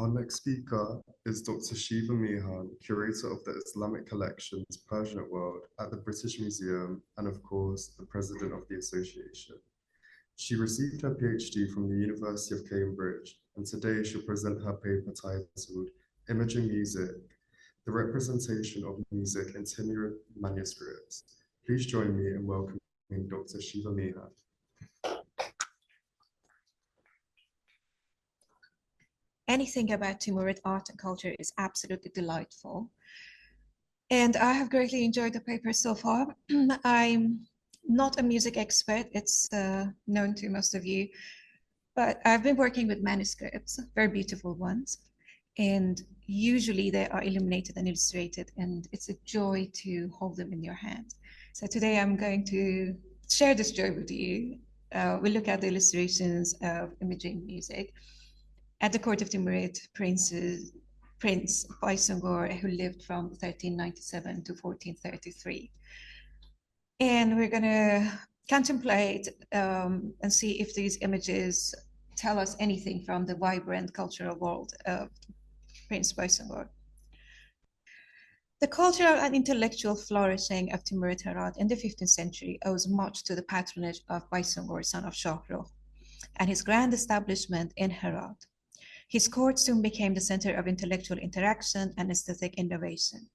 Our next speaker is Dr. Shiva Mihan, Curator of the Islamic Collections, Persianate World at the British Museum, and of course, the President of the Association. She received her PhD from the University of Cambridge, and today she'll present her paper titled Imaging Music, the Representation of Music in Timurid Manuscripts. Please join me in welcoming Dr. Shiva Mihan. Anything about Timurid art and culture is absolutely delightful. And I have greatly enjoyed the paper so far. I'm not a music expert, it's known to most of you, but I've been working with manuscripts, very beautiful ones. And usually they are illuminated and illustrated, and it's a joy to hold them in your hand. So today I'm going to share this joy with you. We'll look at the illustrations of imaging music at the court of Timurid Prince Baysunghur, who lived from 1397 to 1433. And we're going to contemplate and see if these images tell us anything from the vibrant cultural world of Prince Baysunghur. The cultural and intellectual flourishing of Timurid Herat in the 15th century owes much to the patronage of Baysunghur, son of Shahrukh, and his grand establishment in Herat. His court soon became the center of intellectual interaction and aesthetic innovation.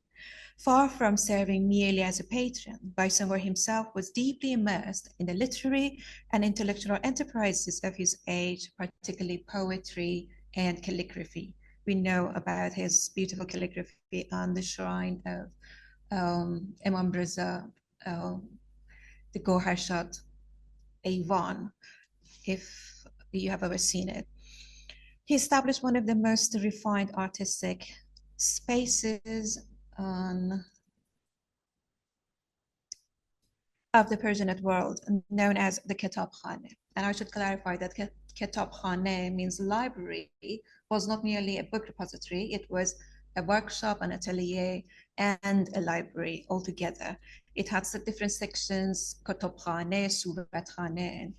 Far from serving merely as a patron, Baysunghur himself was deeply immersed in the literary and intellectual enterprises of his age, particularly poetry and calligraphy. We know about his beautiful calligraphy on the shrine of Imam Reza, the Goharshad Ayvan, if you have ever seen it. He established one of the most refined artistic spaces of the Persianate world, known as the Cantab. And I should clarify that Cantab means library, was not merely a book repository, it was a workshop, an atelier, and a library altogether. It had some different sections, Kutubkhane, Subatkhane.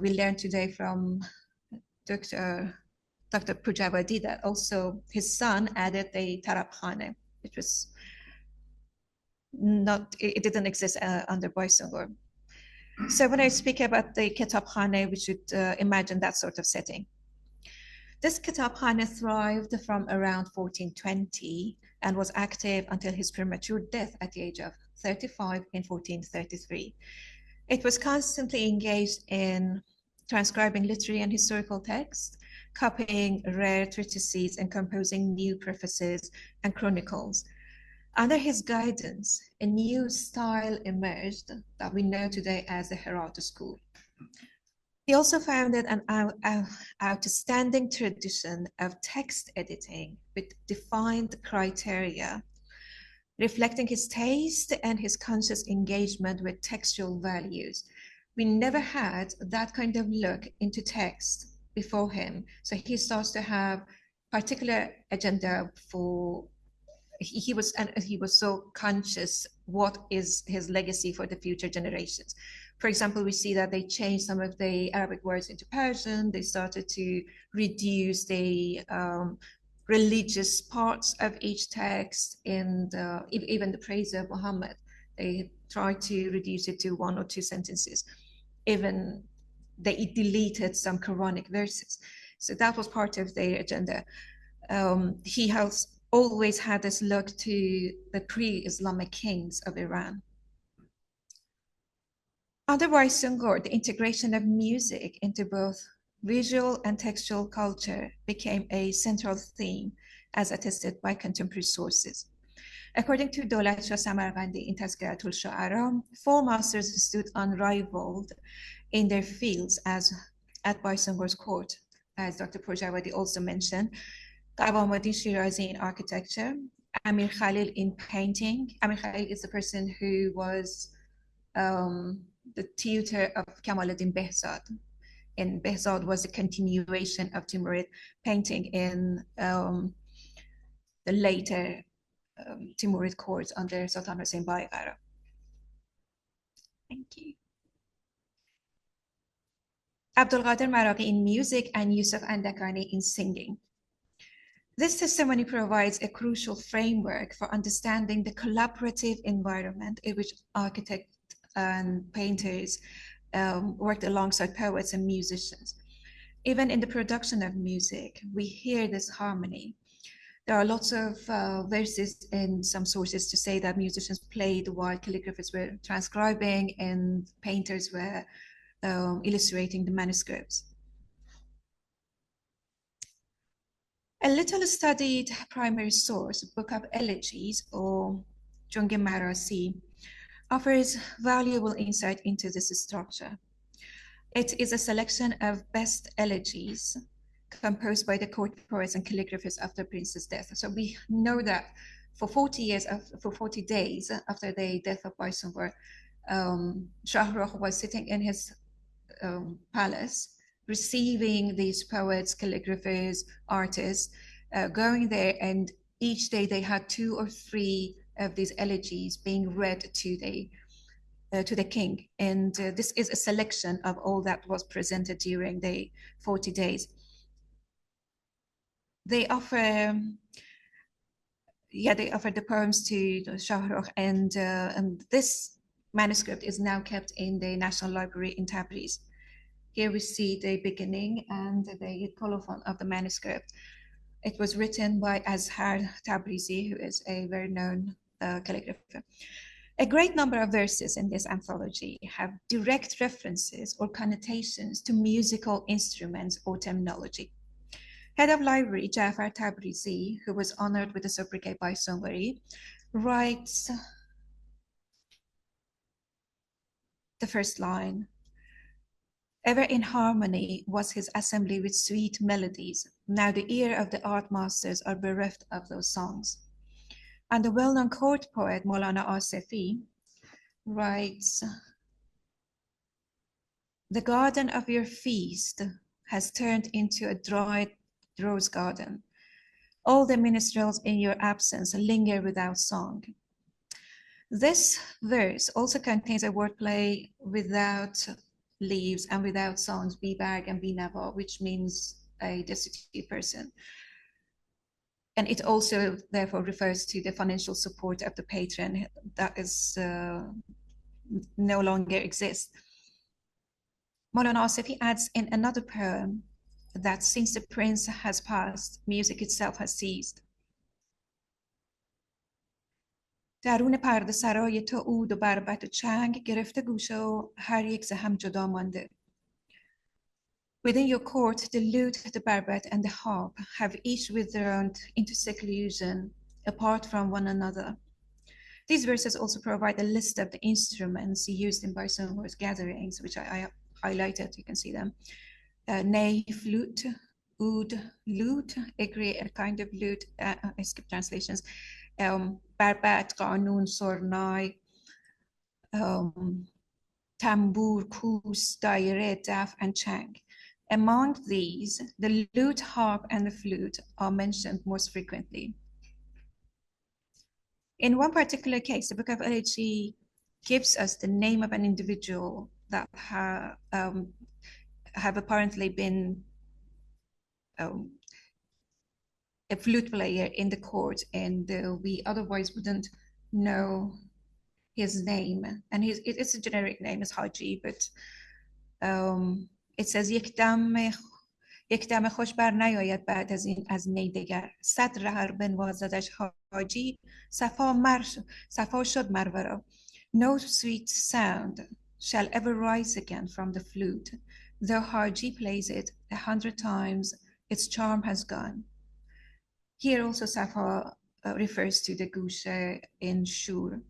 We learned today from Dr. Pujawadi that also his son added a Tarabkhane, which was not, it didn't exist under Baysunghur. So when I speak about the Kitabkhane, we should imagine that sort of setting. This Kitabkhane thrived from around 1420 and was active until his premature death at the age of 35 in 1433. It was constantly engaged in transcribing literary and historical texts, copying rare treatises, and composing new prefaces and chronicles. Under his guidance, a new style emerged that we know today as the Herat school. He also founded an outstanding tradition of text editing with defined criteria, reflecting his taste and his conscious engagement with textual values. We never had that kind of look into text before him. So he starts to have particular agenda for, he was so conscious what is his legacy for the future generations. For example, we see that they changed some of the Arabic words into Persian. They started to reduce the religious parts of each text, and even the praise of Muhammad. They tried to reduce it to 1 or 2 sentences. Even they deleted some Quranic verses. So that was part of their agenda. He has always had this look to the pre-Islamic kings of Iran. Under Baysunghur, the integration of music into both visual and textual culture became a central theme, as attested by contemporary sources. According to Dawlat Shah Samarkandi in Tazkiratul Shu'ara, 4 masters stood unrivaled in their fields as at Baysunghur's court, as Dr. Pujawadi also mentioned. Qawamuddin Shirazi in architecture, Amir Khalil in painting. Amir Khalil is the person who was the tutor of Kamaluddin Behzad. And Behzad was a continuation of Timurid painting in the later Timurid courts under Sultan Hussein Baigara. Thank you. al-Qadir Maraghi in music and Yusuf Andikani in singing. This testimony provides a crucial framework for understanding the collaborative environment in which architects and painters worked alongside poets and musicians. Even in the production of music, we hear this harmony. There are lots of verses in some sources to say that musicians played while calligraphers were transcribing and painters were illustrating the manuscripts. A little studied primary source, Book of Elegies, or Junge Maraghi, offers valuable insight into this structure. It is a selection of best elegies composed by the court poets and calligraphers after Prince's death. So we know that for 40 days after the death of Baysunghur, Shahrukh was sitting in his palace, receiving these poets, calligraphers, artists, going there, and each day they had 2 or 3 of these elegies being read to the king. And this is a selection of all that was presented during the 40 days. They offer the poems to Shahrukh, and this manuscript is now kept in the National Library in Tabriz. Here we see the beginning and the colophon of the manuscript. It was written by Azhar Tabrizi, who is a very known calligrapher. A great number of verses in this anthology have direct references or connotations to musical instruments or terminology. Head of Library Jafar Tabrizi, who was honored with the sobriquet Baysunghuri, writes the first line: "Ever in harmony was his assembly with sweet melodies. Now the ear of the art masters are bereft of those songs." And the well-known court poet Maulana Asefi writes, "The garden of your feast has turned into a dried rose garden. All the minstrels in your absence linger without song." This verse also contains a wordplay without leaves and without songs, bibag and binava, which means a destitute person. And it also therefore refers to the financial support of the patron that is no longer exists. Maulana Asefi adds in another poem that since the prince has passed, music itself has ceased. درون پرده سرای تو عود و بربط و چنگ گرفته گوشه و هر یک ز هم جدا مانده. Within your court, the lute, the barbet, and the harp have each withdrawn into seclusion, apart from one another. These verses also provide a list of the instruments used in Baysunghur's gatherings, which I highlighted. You can see them. Ney, flute, oud, lute, agree, a kind of lute. I skip translations. Barbet, qanun, sornai, tambur, kus, daire, daf, and chang. Among these, the lute, harp, and the flute are mentioned most frequently. In one particular case, the Book of Elegy gives us the name of an individual that have apparently been a flute player in the court, and we otherwise wouldn't know his name. And it's a generic name, it's Haji, but it says یک دم خوش بر نیاید بعد از این از نی دگر صد رهر بنوازدش حاجی صفا شد مرورا. No sweet sound shall ever rise again from the flute. Though Haji plays it 100 times, its charm has gone. Here also Safa refers to the Gushe in Shur.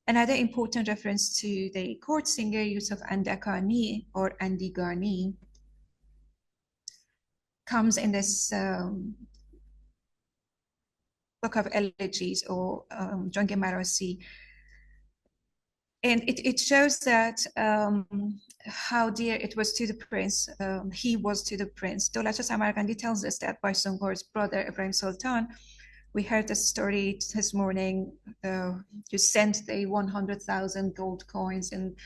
Another important reference to the court singer Yusuf Andikani or Andigani comes in this Book of Elegies or Junge Maraghi. And it shows that how dear it was to the prince, he was to the prince. Dawlat Shah Samarkandi tells us that Baysunghur's brother Ibrahim Sultan, we heard the story this morning, you sent the 100,000 gold coins, and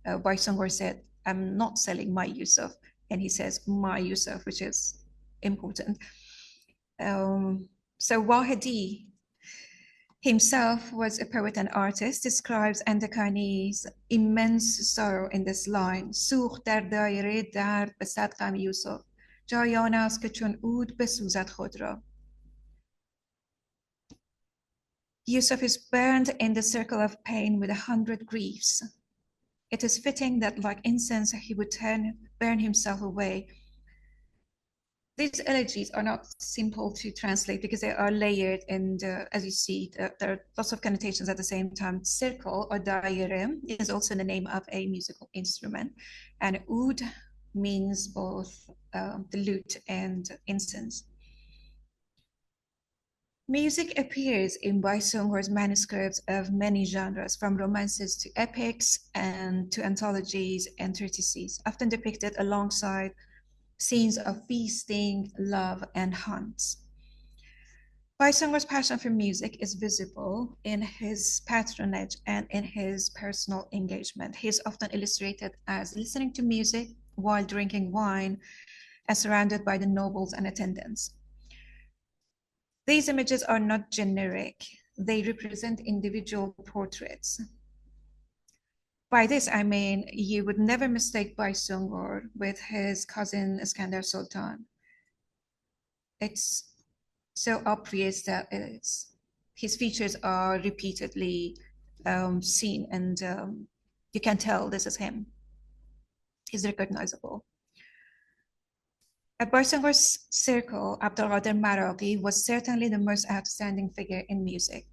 Baysunghur said, "I'm not selling my Yusuf." And he says, "My Yusuf," which is important. So Wahidi himself was a poet and artist, describes Andakani's immense sorrow in this line. سوخت در دایره درد به صد غم یوسف جایان است که چون عود بسوزد خود را. Yusuf is burned in the circle of pain with 100 griefs. It is fitting that like incense he would burn himself away. These elegies are not simple to translate because they are layered, and as you see, there are lots of connotations at the same time. Circle or daire is also the name of a musical instrument, and oud means both the lute and incense. Music appears in Baysunghur's manuscripts of many genres, from romances to epics and to anthologies and treatises, often depicted alongside scenes of feasting, love, and hunts. Baysunghur's passion for music is visible in his patronage and in his personal engagement. He is often illustrated as listening to music while drinking wine and surrounded by the nobles and attendants. These images are not generic. They represent individual portraits. By this, I mean, you would never mistake Baysunghur with his cousin Iskandar Sultan. It's so obvious that his features are repeatedly seen, and you can tell this is him. He's recognizable. At Baysunghur's circle, ʿAbd Maraghi was certainly the most outstanding figure in music.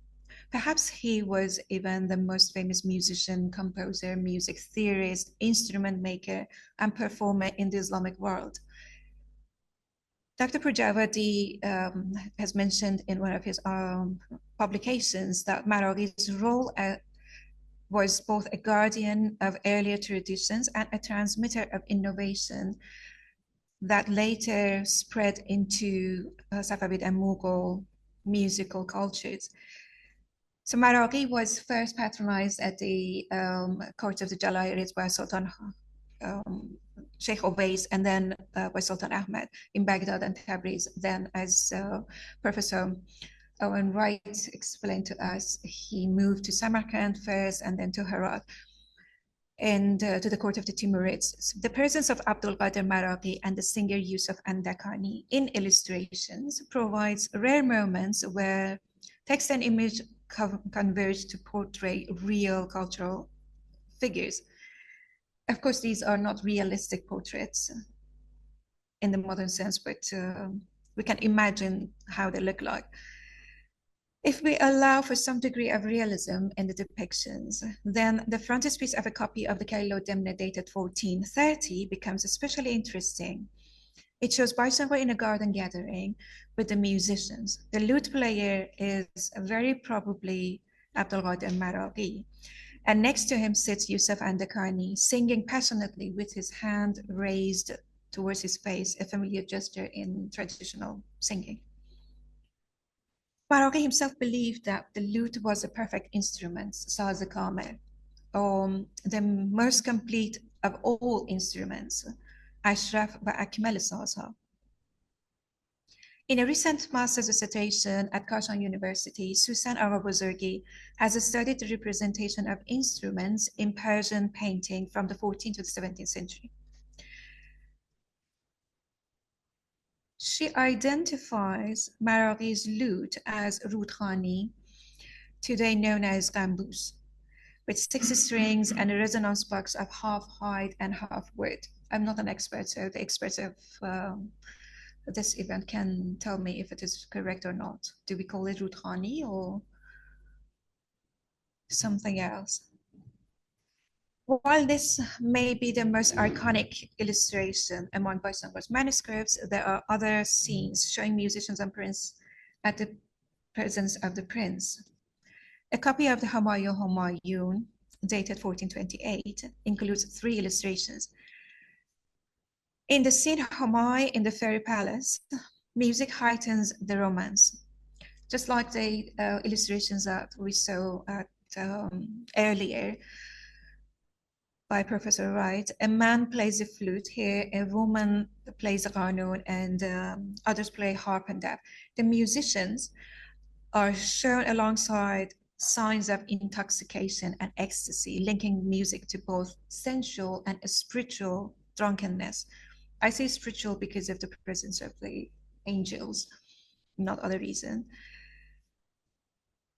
Perhaps he was even the most famous musician, composer, music theorist, instrument maker, and performer in the Islamic world. Dr. Purjawadi has mentioned in one of his publications that Maraghi's role was both a guardian of earlier traditions and a transmitter of innovation that later spread into Safavid and Mughal musical cultures. So Maraghi was first patronized at the court of the Jalairid by Sultan Sheikh Uwais, and then by Sultan Ahmed in Baghdad and Tabriz. Then, as Professor Owen Wright explained to us, he moved to Samarkand first and then to Herat and to the court of the Timurids. So the presence of al-Qadir Maraghi and the singer Yusuf Andikani in illustrations provides rare moments where text and image converge to portray real cultural figures. Of course, these are not realistic portraits in the modern sense, but we can imagine how they look like. If we allow for some degree of realism in the depictions, then the frontispiece of a copy of the Kailo Demne dated 1430 becomes especially interesting. It shows Baysunghur in a garden gathering with the musicians. The lute player is very probably ʿAbd Maraghi, and next to him sits Yusuf Andikani, singing passionately with his hand raised towards his face, a familiar gesture in traditional singing. Maraghi himself believed that the lute was a perfect instrument, saz kamil, the most complete of all instruments, ashraf wa akmal sazha. In a recent master's dissertation at Kashan University, Susan Aghabuzurgi has studied the representation of instruments in Persian painting from the 14th to the 17th century. She identifies Maraghi's lute as rudkhani, today known as gambus, with 6 strings and a resonance box of half hide and half wood. I'm not an expert, so the experts of this event can tell me if it is correct or not. Do we call it rudkhani or something else? While this may be the most iconic illustration among Baysunghur's manuscripts, there are other scenes showing musicians and prince at the presence of the prince. A copy of the Humayun, dated 1428, includes 3 illustrations. In the scene Humay in the fairy palace, music heightens the romance, just like the illustrations that we saw at, earlier. by Professor Wright. A man plays a flute here, a woman plays a qanun, and others play harp and daf. The musicians are shown alongside signs of intoxication and ecstasy, linking music to both sensual and spiritual drunkenness. I say spiritual because of the presence of the angels, not other reason.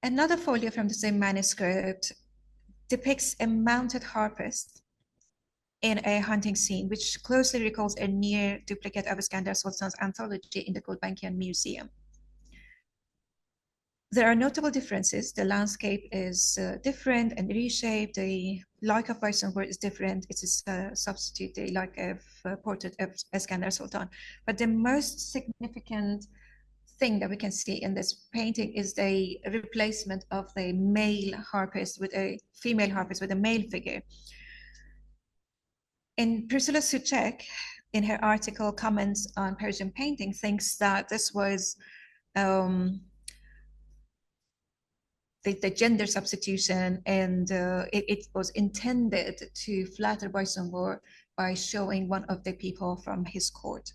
Another folio from the same manuscript depicts a mounted harpist in a hunting scene, which closely recalls a near duplicate of Iskandar Sultan's anthology in the Gulbenkian Museum. There are notable differences. The landscape is different and reshaped. The like of Baysunghur is different. It is a substitute, the like of portrait of Iskandar Sultan. But the most significant thing that we can see in this painting is the replacement of the male harpist with a female harpist with a male figure. And Priscilla Soucek, in her article Comments on Persian Painting, thinks that this was the gender substitution, and it was intended to flatter Baysunghur by showing one of the people from his court.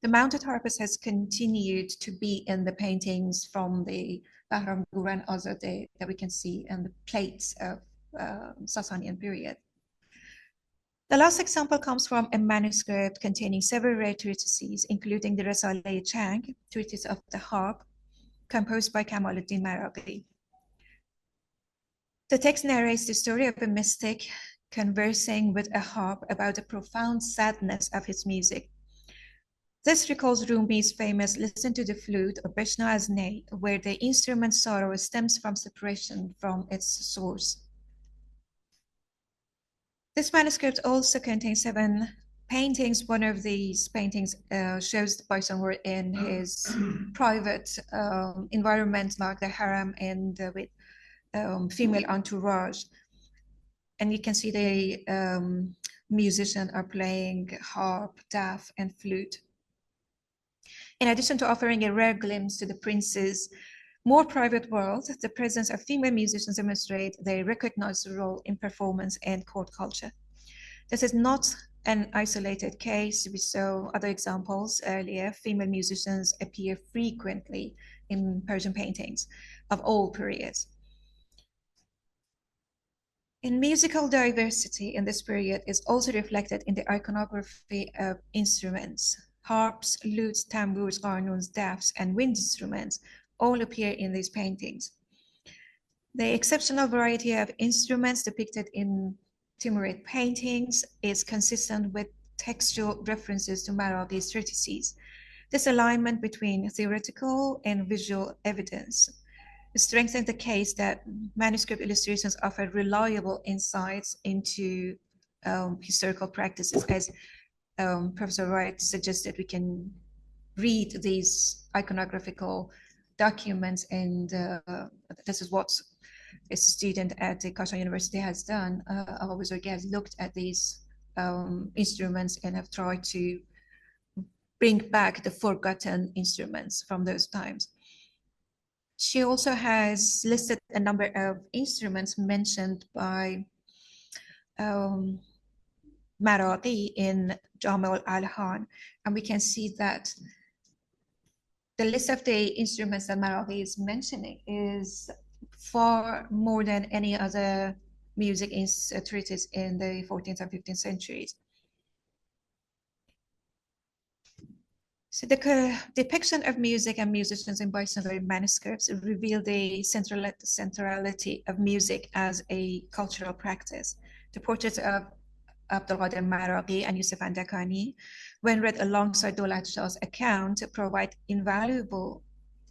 The mounted harpist has continued to be in the paintings from the Bahram Guran Azadeh that we can see in the plates of Sasanian period. The last example comes from a manuscript containing several rare treatises, including the Rasaleh Chang, Treatise of the Harp, composed by Kamaluddin Maraghi. The text narrates the story of a mystic conversing with a harp about the profound sadness of his music. This recalls Rumi's famous Listen to the Flute or Beshna az Ney, where the instrument's sorrow stems from separation from its source. This manuscript also contains 7 paintings. One of these paintings shows Baysunghur in his private environment, like the harem and with female entourage. And you can see the musicians are playing harp, daf, and flute. In addition to offering a rare glimpse to the prince's more private world, the presence of female musicians demonstrate their recognized role in performance and court culture. This is not an isolated case. We saw other examples earlier. Female musicians appear frequently in Persian paintings of all periods. And musical diversity in this period is also reflected in the iconography of instruments. Harps, lutes, tambours, qarnuns, dafs, and wind instruments all appear in these paintings. The exceptional variety of instruments depicted in Timurid paintings is consistent with textual references to Maraghi's treatises. This alignment between theoretical and visual evidence strengthens the case that manuscript illustrations offer reliable insights into historical practices. As Professor Wright suggested, we can read these iconographical documents, and this is what a student at the Kashan University has done. Has looked at these instruments and have tried to bring back the forgotten instruments from those times. She also has listed a number of instruments mentioned by Maraghi in Jami' al-Alhan, and we can see that the list of the instruments that Maraghi is mentioning is far more than any other music treatise in the 14th and 15th centuries. So the depiction of music and musicians in Baysunghur manuscripts reveal the centrality of music as a cultural practice. The portraits of ʿAbd Maraghi and Yusuf Andikani, when read alongside Dawlat Shah's account, provide invaluable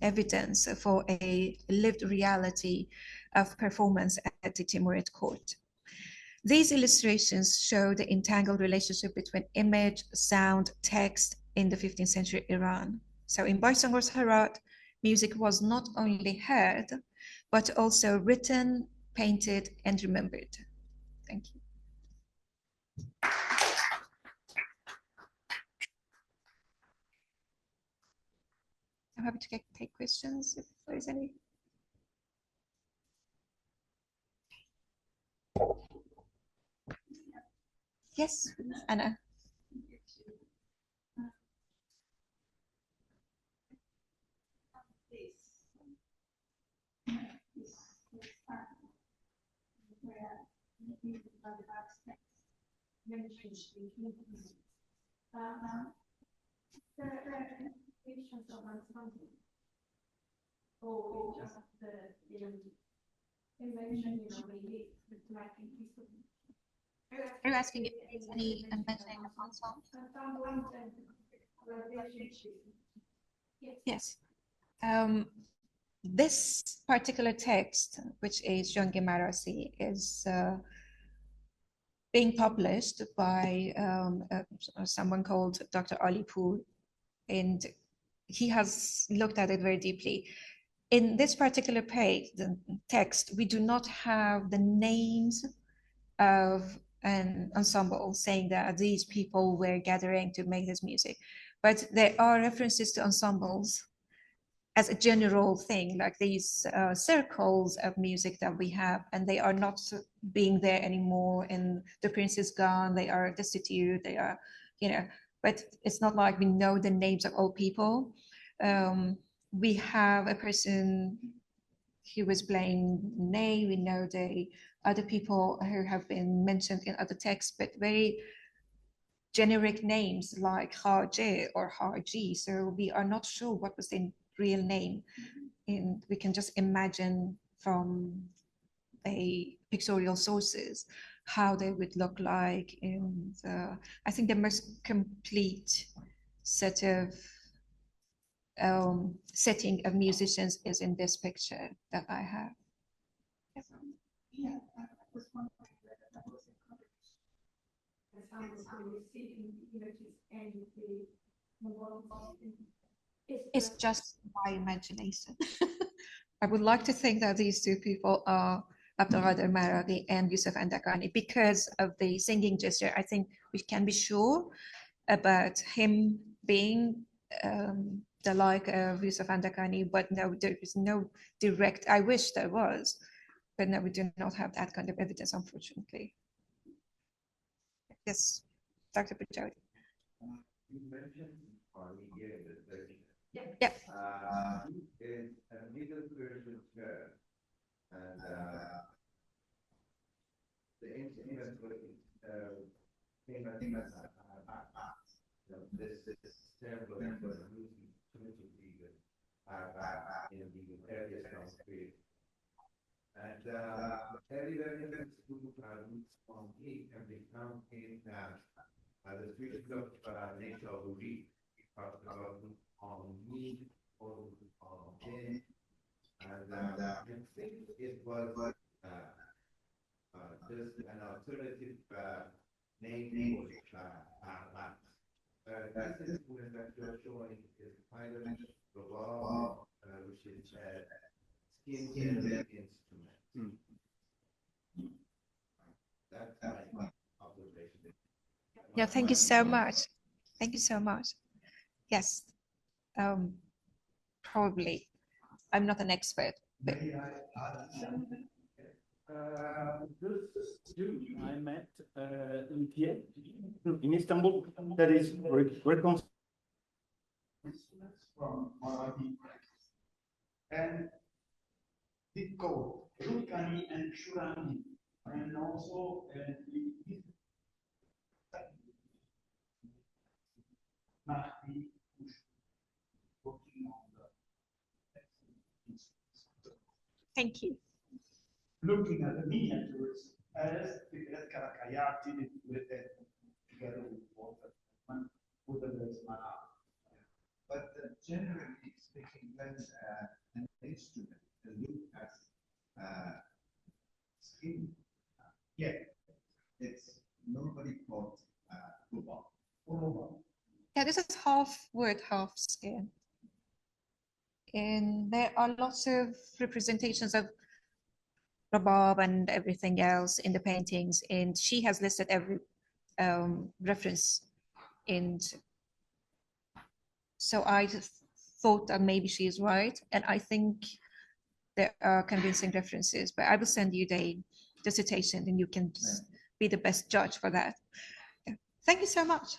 evidence for a lived reality of performance at the Timurid court. These illustrations show the entangled relationship between image, sound, text in the 15th century Iran. So in Baysunghur's Herat, music was not only heard, but also written, painted, and remembered. Thank you. I'm happy to take questions if there is any. Yes, Anna. Are you asking if there's any mentioning of ensemble? Yes. This particular text, which is Jangi Marasi, is being published by someone called Dr. Ali Pool, and he has looked at it very deeply. In this particular page, the text, we do not have the names of an ensemble saying that these people were gathering to make this music, but there are references to ensembles as a general thing, like these circles of music that we have, and they are not being there anymore. And the prince is gone, they are destitute, they are, you know, but it's not like we know the names of all people. We have a person who was playing Ney, we know the other people who have been mentioned in other texts, but very generic names like Khaje or Haji. So we are not sure what was the real name. And we can just imagine from the pictorial sources how they would look like. And I think the most complete set of setting of musicians is in this picture that I have. Yeah. It's just my imagination. I would like to think that these two people are ʿAbd Maraghi and Yusuf Andikani because of the singing gesture. I think we can be sure about him being the like of Yusuf Andikani, but no, there is no direct, I wish there was, but no, we do not have that kind of evidence, unfortunately. Yes, Dr. Bujodi. You mentioned yeah. Is a middle Persian term, and the instrument was famous. This term was used primitively in the earliest period. And early references to roots on E can be found in the species of nature of the reed, on me or on tin, and I think it was just an alternative name for this instrument that you're showing is kind of revolving, which is skin generated instrument. That's my observation. Yeah, thank you so much. Thank you so much. Yes, probably. I'm not an expert. But... This June, I met in Istanbul. That is reconstructed from Maraghi, and it called Rukani and Shurani, and also Mahdi working on the. Thank you. Looking at the miniatures as Fikret Karakayat did it with it together with water, with the Maraghi. But generally speaking, that's an instrument to look at skin. Yeah, it's normally called yeah, this is half wood, half skin. And there are lots of representations of Rabab and everything else in the paintings, and she has listed every reference. And so I thought that maybe she is right, and I think there are convincing references, but I will send you the dissertation and you can just be the best judge for that. Thank you so much.